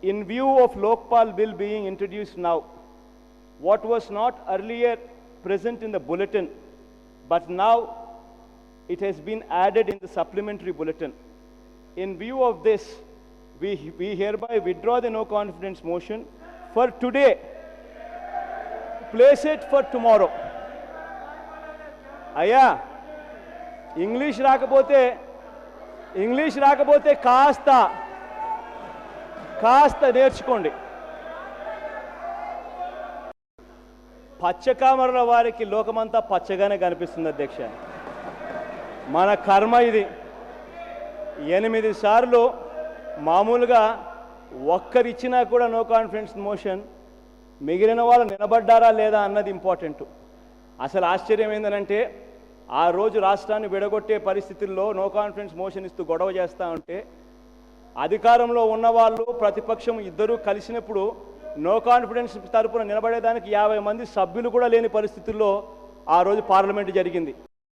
in view of Lokpal bill being introduced now, what was not earlier present in the bulletin, but now it has been added in the supplementary bulletin. In view of this, we hereby withdraw the no confidence motion for today. Place it for tomorrow. Aya, English రాకపోతే కాస్త నేర్చుకోండి. పచ్చకామరుల వారికి లోకమంతా పచ్చగానే కనిపిస్తుంది అధ్యక్ష. మన కర్మ ఇది. 8 సార్లు మామూలుగా ఒక్కరిచ్చినా కూడా నో కాన్ఫిడెన్స్ మోషన్, మిగిలిన వాళ్ళు నిలబడ్డారా లేదా అన్నది ఇంపార్టెంట్. అసలు ఆశ్చర్యం ఏంటంటే ఆ రోజు రాష్ట్రాన్ని విడగొట్టే పరిస్థితుల్లో నో కాన్ఫిడెన్స్ మోషన్ ఇస్తూ గొడవ చేస్తూ ఉంటే అధికారంలో ఉన్నవాళ్ళు ప్రతిపక్షం ఇద్దరూ కలిసినప్పుడు నో కాన్ఫిడెన్స్ తరపున నిలబడేదానికి 50 మంది సభ్యులు కూడా లేని పరిస్థితుల్లో ఆ రోజు పార్లమెంటు జరిగింది.